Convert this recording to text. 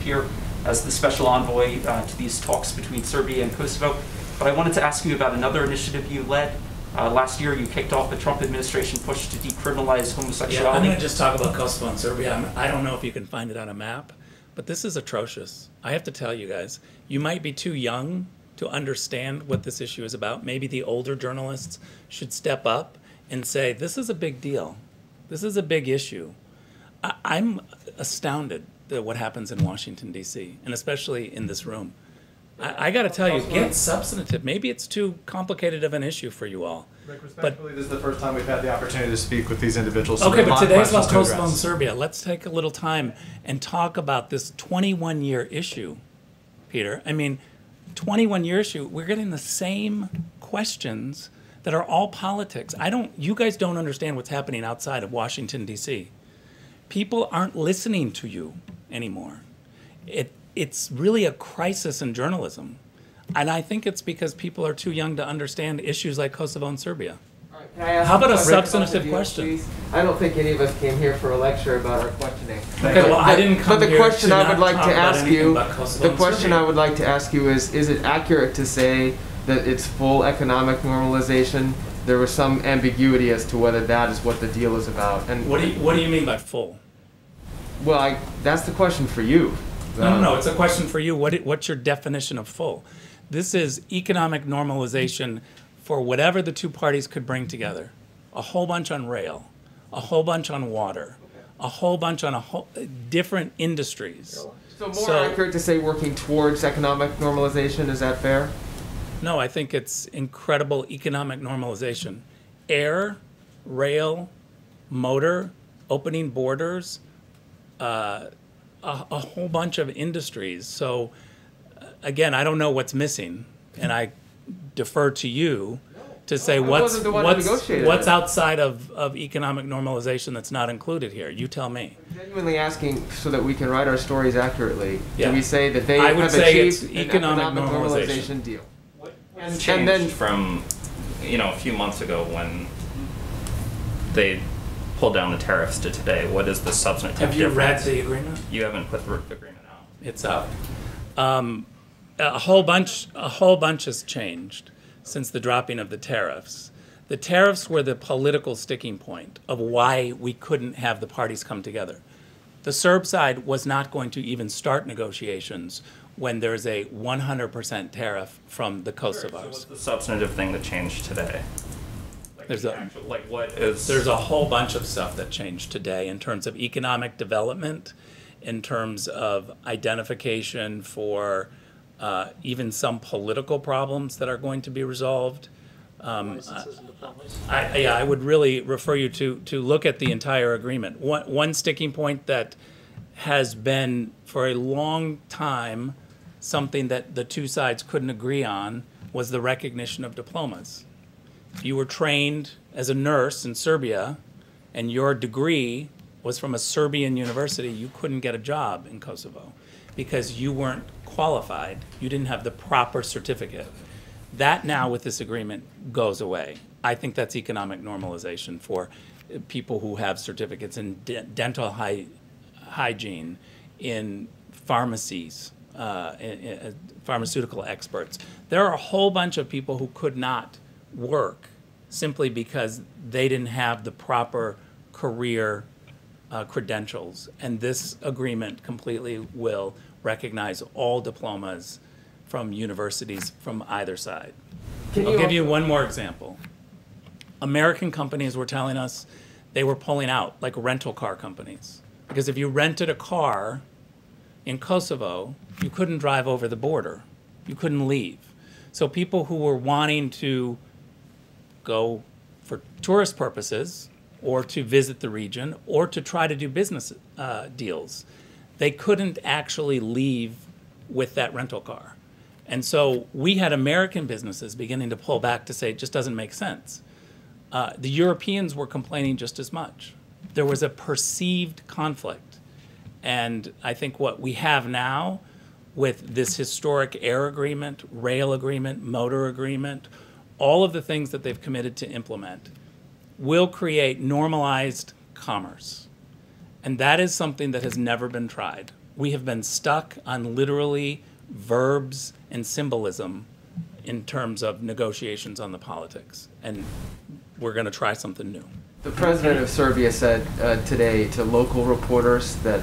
here as the special envoy to these talks between Serbia and Kosovo. But I wanted to ask you about another initiative you led. Last year, you kicked off the Trump administration push to decriminalize homosexuality. Yeah, I'm going to just talk about Kosovo and Serbia. I don't know if you can find it on a map, but this is atrocious. I have to tell you guys, you might be too young to understand what this issue is about. Maybe the older journalists should step up and say, this is a big deal. This is a big issue. I'm astounded at what happens in Washington, D.C., and especially in this room. I got to tell you, get substantive. Maybe it's too complicated of an issue for you all. Rick, respectfully, this is the first time we've had the opportunity to speak with these individuals. Okay, but today's about Kosovo and Serbia. Let's take a little time and talk about this 21-year issue, Peter. I mean, 21-year issue, we're getting the same questions that are all politics. You guys don't understand what's happening outside of Washington, D.C. People aren't listening to you anymore. It's really a crisis in journalism. And I think it's because people are too young to understand issues like Kosovo and Serbia. All right, can I ask How about a substantive question? Please? I don't think any of us came here for a lecture about our questioning. Okay, well, I didn't come But the here question to I would not like talk to about ask anything you, about Kosovo the and question Serbia. I would like to ask you is it accurate to say that it's full economic normalization? There was some ambiguity as to whether that is what the deal is about. And What do you mean by full? well, that's the question for you. No, it's a question for you. What's your definition of full? This is economic normalization for whatever the two parties could bring together. A whole bunch on rail, a whole bunch on water, a whole bunch on different industries. So more accurate to say working towards economic normalization, is that fair? No, I think it's incredible economic normalization. Air, rail, motor, opening borders, a whole bunch of industries. So again, I don't know what's missing, and I defer to you to say what's outside of economic normalization that's not included here. You tell me. I'm genuinely asking so that we can write our stories accurately. Yeah. Do we say that they I would have say achieved it's an economic normalization deal? What's changed from a few months ago when they pulled down the tariffs to today? What is the substantive difference? Have you read the agreement? You haven't put the agreement out. It's out. A whole bunch has changed since the dropping of the tariffs. The tariffs were the political sticking point of why we couldn't have the parties come together. The Serb side was not going to even start negotiations when there's a 100% tariff from the Kosovars. So what's the substantive thing that changed today? There's There's a whole bunch of stuff that changed today in terms of economic development, in terms of identification for even some political problems that are going to be resolved. I would really refer you to look at the entire agreement. One sticking point that has been for a long time something that the two sides couldn't agree on was the recognition of diplomas. If you were trained as a nurse in Serbia and your degree was from a Serbian university, you couldn't get a job in Kosovo because you weren't qualified. You didn't have the proper certificate. That now with this agreement goes away. I think that's economic normalization for people who have certificates in dental hygiene, in pharmacies, in pharmaceutical experts. There are a whole bunch of people who could not work simply because they didn't have the proper career credentials. And this agreement completely will recognize all diplomas from universities from either side. I'll give you one more example. American companies were telling us they were pulling out, like rental car companies. Because if you rented a car in Kosovo, you couldn't drive over the border. You couldn't leave. So people who were wanting to go for tourist purposes or to visit the region or to try to do business deals, they couldn't actually leave with that rental car. And so we had American businesses beginning to pull back to say it just doesn't make sense. The Europeans were complaining just as much. There was a perceived conflict. And I think what we have now with this historic air agreement, rail agreement, motor agreement, all of the things that they've committed to implement will create normalized commerce. And that is something that has never been tried. we have been stuck on literally verbs and symbolism in terms of negotiations on the politics. And we're going to try something new. The president of Serbia said today to local reporters that